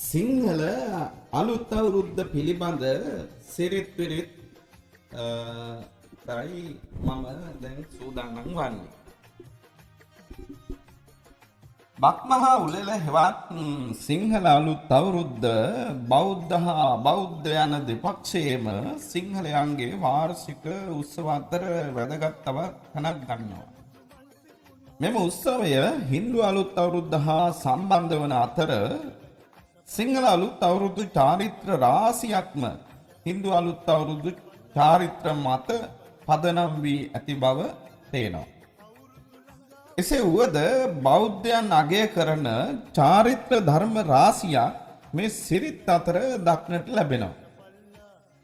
සිංහල අලුත් අවුරුද්ද පිළිබඳ සිරිත් පිරිත් තයි මම දැන් සූදානම් වන්නේ. බක්මහා උළෙල හෙවත් සිංහල අලුත් අවුරුද්ද බෞද්ධ හා බෞද්ධ යන දෙපක්ෂයේම සිංහලයන්ගේ වාර්ෂික උත්සව අතර වැදගත් තැනක් ගන්නවා. මෙම උත්සවය හින්දු අලුත් අවුරුද්ද හා සම්බන්ධ වන අතර සිංහල අලුත් අවුරුදු චාරිත්‍ර රාශියක්ම හින්දු අලුත් අවුරුදු චාරිත්‍ර මත පදනම් වී ඇති බව පේනවා. එසේ වුවද බෞද්ධයන් අගය කරන චාරිත්‍ර ධර්ම රාශියක් මේ සිරිත් අතර දක්නට ලැබෙනවා.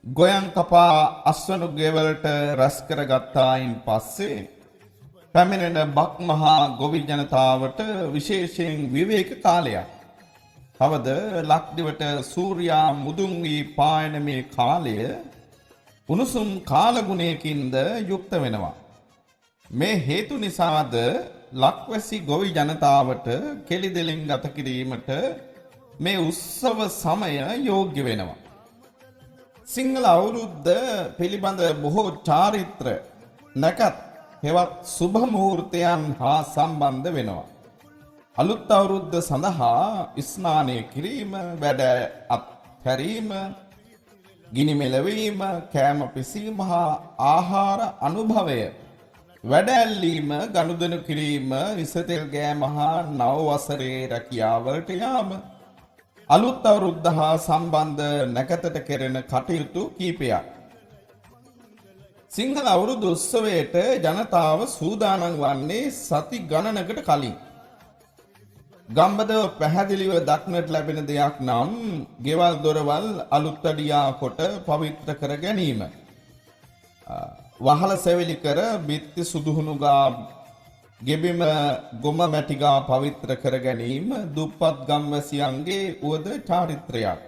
ගොයන් කපා අස්වනු ගෙවලට රැස් කරගත්තායින් පස්සේ පැමිණෙන බක් මහා ගොවි ජනතාවට විශේෂයෙන් විවේක කාලයක්. තවද ලක්දිවට සූර්යා මුදුන් වී පායන මේ කාලය උණුසුම් කාලගුණයකින්ද යුක්ත වෙනවා. මේ හේතු නිසාද ලක්වැසි ගොවි ජනතාවට කෙලිදෙලින් ගත කිරීමට මේ උත්සව සමය යෝග්‍ය වෙනවා. සිංහල අවුරුද්ද පිළිබඳ බොහෝ චාරිත්‍ර නැකත් හෙවත් සුභ මුහූර්තයන් හා සම්බන්ධ වෙනවා. අලුත් අවුරුද්ද සඳහා ස්නානය කිරීම, වැඩ අත්හැරීම, ගිනි මෙලවීම, කෑම පිසීම හා ආහාර අනුභවය, වැඩ ඇල්ලීම, ගනුදෙනු කිරීම, ඉසතෙල් ගෑම හා නව වසරේ රැකියාවලට යාම, අලුත් අවුරුද්ද හා සම්බන්ධ නැකතට කෙරෙන කටයුතු කීපයක්. සිංහල අවුරුදු උත්සවයට ජනතාව සූදානම් වන්නේ සති ගණනකට කලින්. ගම්බදව පැහැදිලිව දක්නට ලැබෙන දෙයක් නම් ගෙවල් දොරවල් අලුත් අඩියා කොට පවිත්‍ර කර ගැනීම. වහල සෙවිලි කර බිත්ති සුදුහුණුගා ගෙබිම ගොම මැටිගා පවිත්‍ර කර ගැනීම දුප්පත් ගම්වැසියන්ගේ උවද චාරිත්‍රයක්.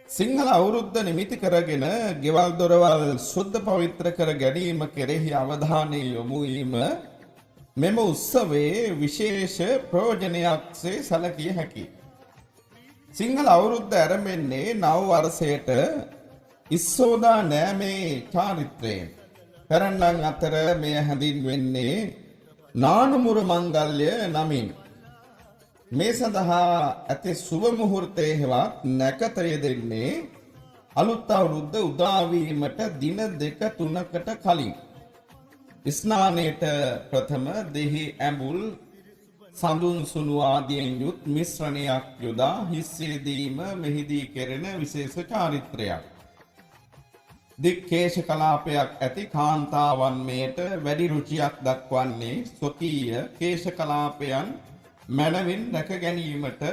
සිංහල අවුරුද්ද නිමිති කරගෙන ගෙවල් දොරවල් සුද්ධ පවිත්‍ර කර ගැනීම කෙරෙහි අවධානය යොමු වීම මෙම උත්සවයේ විශේෂ ප්‍රයෝජනයක්සේ සැලකිය හැකියි. සිංහල අවුරුද්ද ආරම්භන්නේ නව වර්ෂයට ඉස්සෝදා නෑමේ චාරිත්‍රයෙන්. පැරණන් අතර මෙය හැඳින්වෙන්නේ නානුමුර මංගල්‍ය නමින්. මේ සඳහා ඇති සුබ මුහුර්තයේ හෙවත් නැකතය දෙන්නේ අලුත් අවුරුද්ද උදා වීමට දින 2-3කට කලින්. ස්නානයට ප්‍රථම දෙහි ඇඹුල් සඳුන් සුණු ආදියෙන් යුත් මිශ්‍රණයක් යොදා හිස්සේදීම මෙහිදී කෙරෙන විශේෂ චාරිත්‍රයක්. දික් කේශ කලාපයක් ඇති කාන්තාවන් මෙයට වැඩි රුචියක් දක්වන්නේ ස්වකීය කේශ කලාපයන් මනවින් රැක ගැනීමට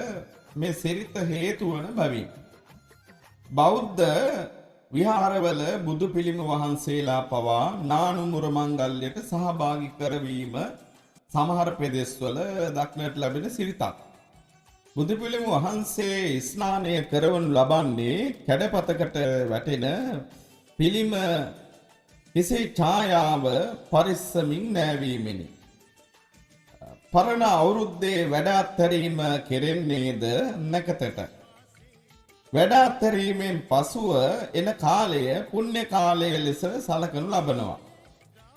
මේ සිරිත හේතු වන බැවින්. බෞද්ධ විහාරවල බුදු පිළිම වහන්සේලා පවා නානුමුර මංගල්‍යයට සහභාගී කරවීම සමහර ප්‍රදේශවල දක්නට ලැබෙන සිරිතක්. බුදු පිළිම වහන්සේ ස්නානය කරවනු ලබන්නේ කැඩපතකට වැටෙන පිළිම හිසේ ඡායාව පරිස්සමින් නෑවීමෙනි. පරණ අවුරුද්දේ වැඩ අත්හැරීම කෙරෙන්නේද නැකතට. වැඩ අත්හැරීමෙන් පසුව එන කාලය පුණ්‍ය කාලය ලෙස සලකනු ලබනවා.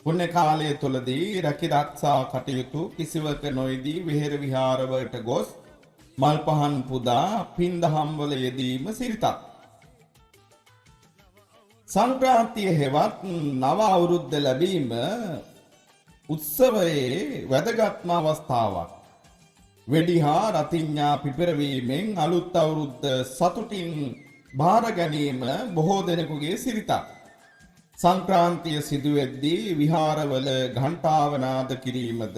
පුණ්‍ය කාලය තුලදී රැකිරක්ෂා කටයුතු කිසිවක නොයදී විහෙර විහාරවලට ගොස් මල් පහන් පුදා පින්දහම් වල යෙදීම සිරිතක්. සංක්‍රාන්තිය හෙවත් නව අවුරුද්ද ලැබීම උත්සවයේ වැදගත්ම අවස්ථාවක්. වෙඩි හා රතිඤ්ඤා පිපිරවීමෙන් අලුත් අවුරුද්ද සතුටින් බාර ගැනීම බොහෝ දෙනෙකුගේ සිරිතක්. සංක්‍රාන්තිය සිදුවෙද්දී විහාරවල ඝණ්ඨාව නාද කිරීමද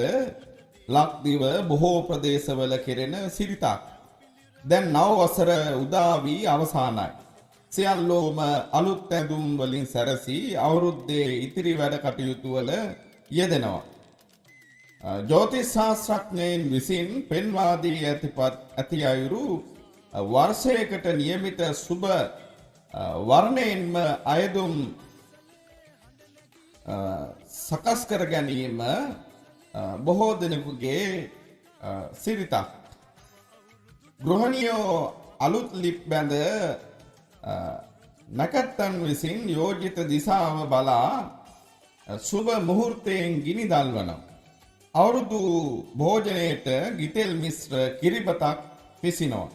ලක්දිව බොහෝ ප්‍රදේශවල කෙරෙන සිරිතක්. දැන් නව වසර උදා වී අවසానයි. සියල්ලෝම අලුත් ඇඳුම් වලින් සැරසී අවුරුද්දේ ඉතිරි වැඩ කටයුතු වල යෙදෙනවා. ජ්‍යොතිෂ ශාස්ත්‍රඥයින් විසින් පෙන්වා දී ඇති අයුරු වර්ෂයකට નિયમિત සුබ වර්ණයෙන්ම අයදුම් සකස් කර ගැනීම බොහෝ දෙනෙකුගේ සිරිතක්. ගෘහණියෝ අලුත් ලිප් බැඳ නැකත්තන් විසින් යෝජිත දිසාව බලා සුබ මුහුර්තයෙන් ගිනි දල්වනවා. අවුරුදු භෝජනයට ගිතෙල් මිශ්‍ර කිරිබතක් පිසිනවා.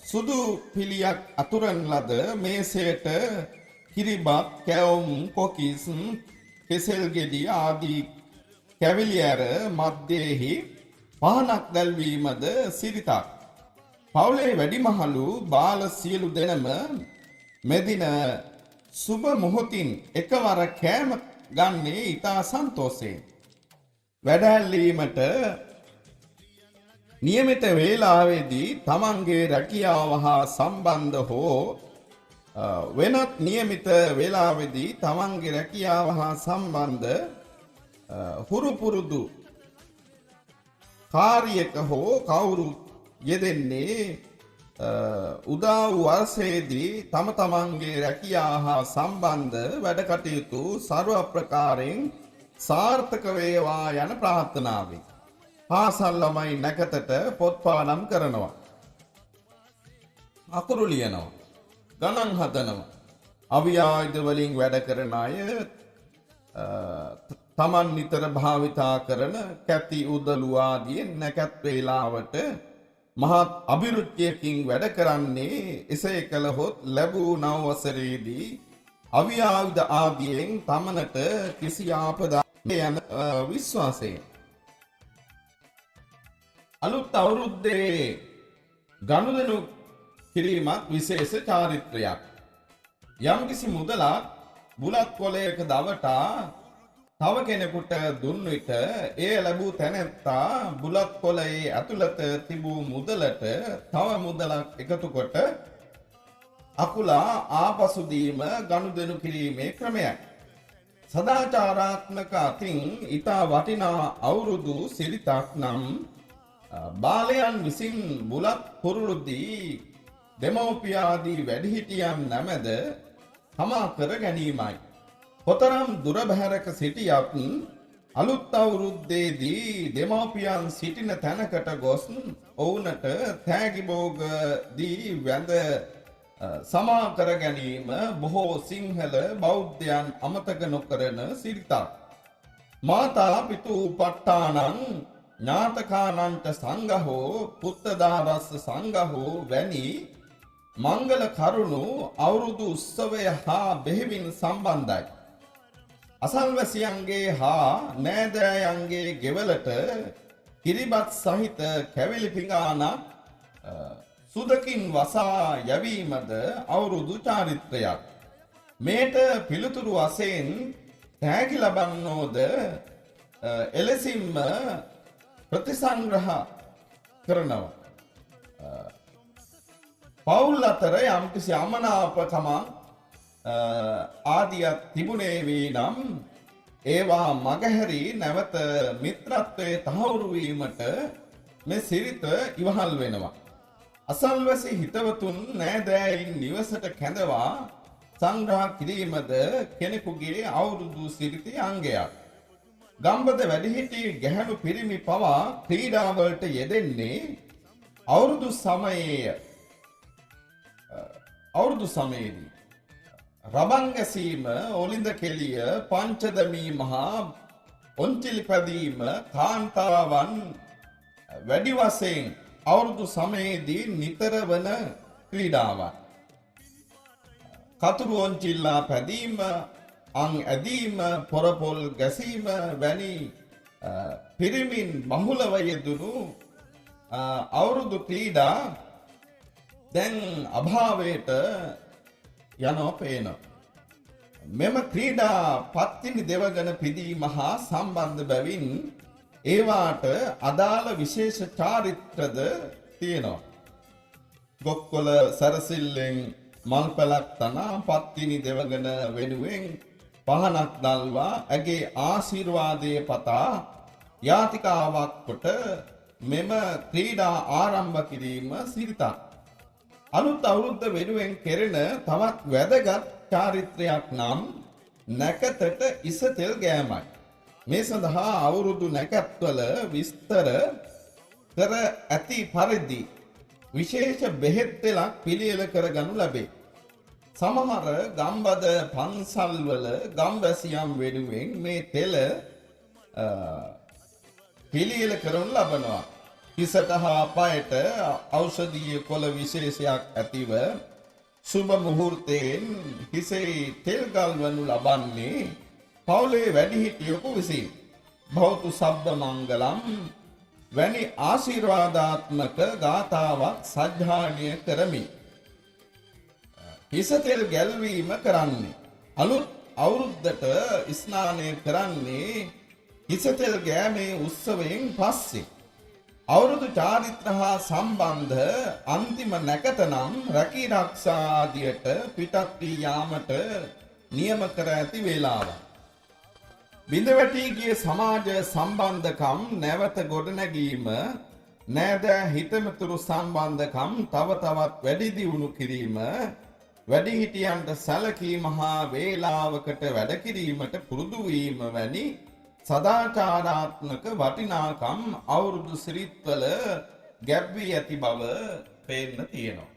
සුදු පිළියක් අතුරන ලද මේසයට කිරිබත්, කැවුම්, කොකිස්, කෙසෙල් ගෙඩි ආදී කැවිලි ඇර මැදෙහි පහනක් දැල්වීමද සිරිතක්. පවුලේ වැඩිමහලු බාල සියලු දෙනම මෙදින සුබ මොහොතින් එකවර කෑම ගන්නේ ඉතා සන්තෝෂයෙන්. වැඩැල්ලීමට නියමිත වේලාවේදී තමන්ගේ රැකියාව හා සම්බන්ධ හෝ වෙනත් නියමිත වේලාවේදී තමන්ගේ රැකියාව හා සම්බන්ධ හුරු පුරුදු කාර්යයක හෝ කවුරු යෙදෙන්නේ උදා වූ වර්ෂයේදී තම තමන්ගේ රැකියාව හා සම්බන්ධ වැඩ කටයුතු ਸਰව ප්‍රකාරයෙන් සාර්ථක වේවා යන ප්‍රාර්ථනාවෙන් පාසල් ළමයි නැකතට පොත් පාඩම් කරනවා. අකුරු ලියනවා. ගණන් හදනවා. අවියායුධ වලින් වැඩ කරන අය තමන් නිතර භාවිතා කරන කැති උදළු ආදී නැකත් වේලාවට මහත් අභිරුචියකින් වැඩ කරන්නේ. එසේ කළහොත් ලැබූ නව වසරේදී අවියායුධ ආදියෙන් තමනට කිසි ආපදාක් යන විශ්වාසයෙන් අලුත් අවුරුද්දේ ගනුදෙනු කිරීමත් විශේෂ චාරිත්‍රයක්. යම්කිසි මුදලක් බුලත් කොලයක දවටා තව කෙනෙකුට දුන් විට එය ලැබූ තැනැත්තා බුලත් කොලයේ ඇතුළත තිබූ මුදලට තව මුදලක් එකතු කොට අකුලා ආපසු දීම ගනුදෙනු කිරීමේ ක්‍රමයක්. සදාචාරාත්මක අතින් ඊතා වටිනා අවුරුදු සිරිතක් නම් බාලයන් විසින් බුලත් පුරුරුදී දෙමෝපියාදී වැඩිහිටියන් නැමැද තමා කර ගැනීමයි. කොතරම් දුර බැහැරක සිටියත් අලුත් අවුරුද්දේදී දෙමෝපියන් සිටින තැනකට ගොස් ඔවුන්ට තෑගි භෝග දී වැඳ සමා කර ගැනීම බොහෝ සිංහල බෞද්ධයන් අමතක නොකරන සිරිතක්. මාතා පිතු පට්ටානං ඥාතකානන්ට සංඝහෝ පුත්තදාරස්ස සංඝහෝ වැනි මංගල කරුණු අවුරුදු උත්සවය හා බෙහෙවින් සම්බන්ධයි. අසල්වැසියන්ගේ හා නෑදෑයන්ගේ ගෙවලට කිරිබත් සහිත කැවිලි පිඟානක් සුදකින් වසා යැවීමද අවුරුදු චාරිත්‍රයක්. මේට පිළිතුරු වශයෙන් තෑගි ලබන්නෝද එලෙසින්ම ප්‍රතිසංග්‍රහ කරනවා. පවුල් අතර යම්කිසි අමනාපකම ආදියක් තිබුණේ වී නම් ඒවා මගහැරී නැවත මිත්‍රත්වයේ තහවුරු වීමට මේ සිරිත ඉවහල් වෙනවා. අසල්වැසි හිතවතුන් නෑදෑයින් නිවසට කැඳවා සංග්‍රහ කිරීමද කෙනෙකුගේ අවුරුදු සිරිතේ අංගයක්. ගම්බද වැඩිහිටි ගැහැණු පිරිමි පවා ක්‍රීඩාවලට යෙදෙන්නේ අවුරුදු සමයේදී. රබන් ගැසීම, ඔලිඳ කෙලිය, පංචදමී මහා ඔන්චිලි පැදීම කාන්තාවන් වැඩි වශයෙන් අවුරුදු සමයේදී නිතර වන ක්‍රීඩාවක්. කතුරු ඔන්චිල්ලා පැදීම, අං ඇදීම, පොරපොල් ගැසීම වැනි පිරිමින් බහුලව යෙදුණු අවුරුදු ක්‍රීඩා දැන් අභාවයට යනවා පේනවා. මෙම ක්‍රීඩා පත්තිනි දෙවගන පිදීම හා සම්බන්ධ බැවින් ඒවාට අදාළ විශේෂ චාරිත්‍රද තියෙනවා. ගොක්කොල සරසිල්ලෙන් මල් පැලක් තනා පත්තිනි දෙවගන වෙනුවෙන් පහනක් දල්වා ඇගේ ආශිර්වාදය පතා යාතිකාවක් කොට මෙම ක්‍රීඩා ආරම්භ කිරීම සිරිතක්. අලුත් අවුරුද්ද වෙනුවෙන් කෙරෙන තවත් වැදගත් චාරිත්‍රයක් නම් නැකතට ඉසතෙල් ගෑමයි. මේ සඳහා අවුරුදු නැකත්වල විස්තර කර ඇති පරිදි විශේෂ බෙහෙත් තෙලක් පිළියෙල කරගනු ලැබේ. සමහර ගම්බද පන්සල්වල ගම්වැසියන් වෙනුවෙන් මේ තෙල පිළියෙල කරනු ලබනවා. හිසට හා පයට ඖෂධීය කොළ විශේෂයක් ඇතිව සුබ මුහුර්තයෙන් හිසේ තෙල් ගල්වනු ලබන්නේ පවුලේ වැඩිහිටියෙකු විසින්. භවතු සබ්බ මංගලම් වැනි ආශිර්වාදාත්මක ගාථාවක් සජ්ජායනය කරමි. හිස තෙල් ගැල්වීම කරන්නේ අලුත් අවුරුද්දට ස්නානය කරන්නේ හිස තෙල් ගෑමේ උත්සවයෙන් පස්සේ. අවුරුදු චාරිත්‍ර හා සම්බන්ධ අන්තිම නැකත නම් රැකී රක්ෂා ආදියට පිටත් වී යාමට නියම කර ඇති වේලාව. බිඳවැටී ගිය සමාජ සම්බන්ධකම් නැවත ගොඩනැගීම, නෑදෑ හිතමිතුරු සම්බන්ධකම් තව තවත් වැඩි දියුණු කිරීම, වැඩිහිටියන්ට සැලකීම හා වේලාවකට වැඩ කිරීමට පුරුදු වීම වැනි සදාචාරාත්මක වටිනාකම් අවුරුදු සිරිත්වල ගැබ් වී ඇති බව පේන්න තියෙනවා.